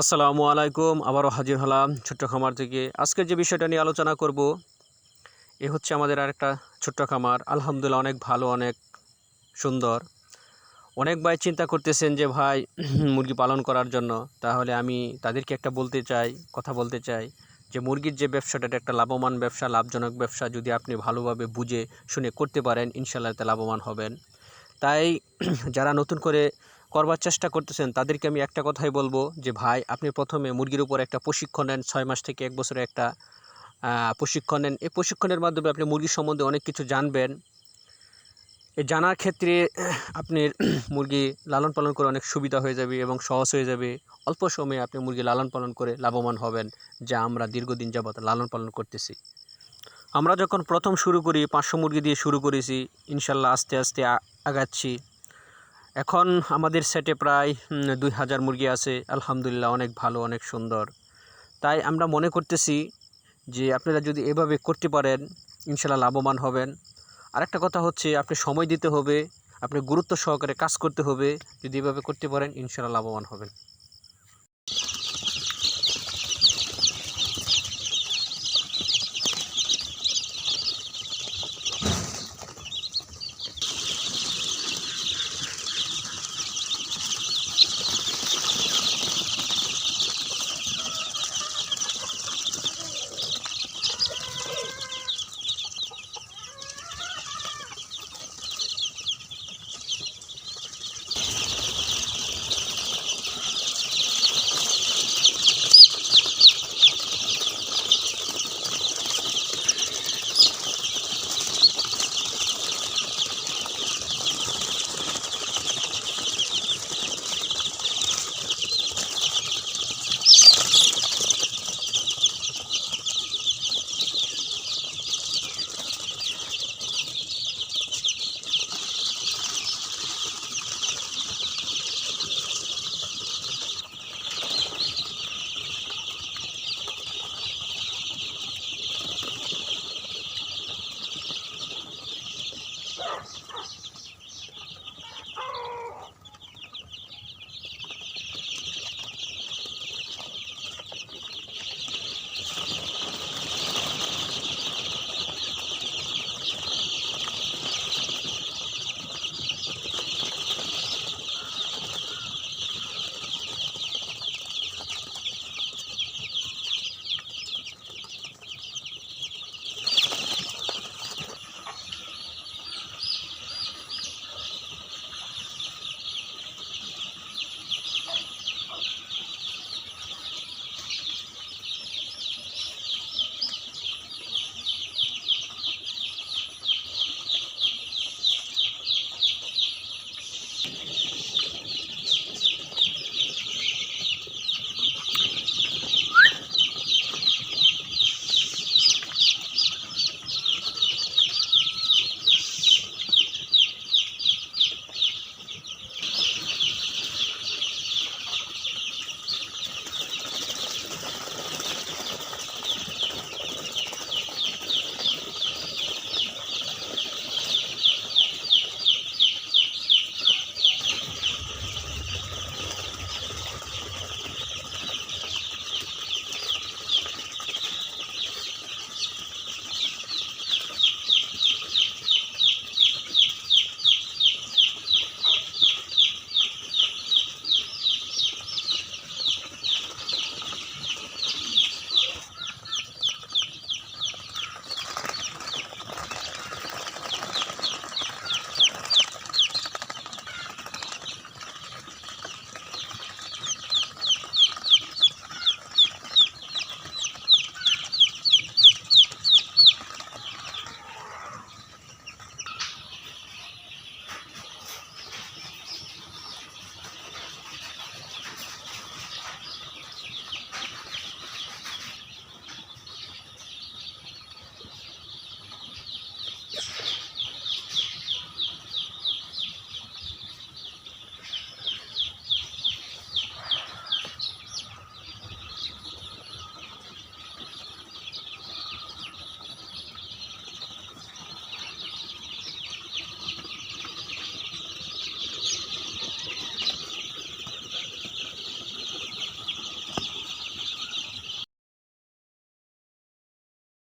আসসালামু আলাইকুম। আবারও হাজির হলাম ছোট্ট খামার থেকে। আজকের যে বিষয়টা নিয়ে আলোচনা করব, এ হচ্ছে আমাদের আরেকটা ছোট্ট খামার। আলহামদুলিল্লাহ অনেক ভালো, অনেক সুন্দর। অনেক ভাই চিন্তা করতেছেন যে ভাই মুরগি পালন করার জন্য। তাহলে আমি তাদেরকে একটা কথা বলতে চাই যে মুরগির যে ব্যবসাটা, এটা একটা লাভবান ব্যবসা, লাভজনক ব্যবসা। যদি আপনি ভালোভাবে বুঝে শুনে করতে পারেন, ইনশাআল্লাহ এতে লাভবান হবেন। তাই যারা নতুন করে করবার চেষ্টা করতেছেন তাদেরকে আমি একটা কথাই বলবো যে ভাই, আপনি প্রথমে মুরগির উপর একটা প্রশিক্ষণ নেন। ৬ মাস থেকে ১ বছরে একটা প্রশিক্ষণ নেন। এই প্রশিক্ষণের মাধ্যমে আপনি মুরগির সম্বন্ধে অনেক কিছু জানবেন। এই জানার ক্ষেত্রে আপনার মুরগি লালন পালন করে অনেক সুবিধা হয়ে যাবে এবং সহজ হয়ে যাবে। অল্প সময়ে আপনি মুরগি লালন পালন করে লাভবান হবেন, যা আমরা দীর্ঘদিন যাবৎ লালন পালন করতেছি। আমরা যখন প্রথম শুরু করি ৫০০ মুরগি দিয়ে শুরু করেছি। ইনশাআল্লাহ আস্তে আস্তে আগাচ্ছি। এখন আমাদের সেটে প্রায় ২,০০০ মুরগি আছে। আলহামদুলিল্লাহ অনেক ভালো, অনেক সুন্দর। তাই আমরা মনে করতেছি যে আপনারা যদি এভাবে করতে পারেন, ইনশাআল্লাহ লাভবান হবেন। আরেকটা কথা হচ্ছে, আপনি সময় দিতে হবে, আপনি গুরুত্ব সহকারে কাজ করতে হবে। যদি এভাবে করতে পারেন, ইনশাআল্লাহ লাভবান হবেন।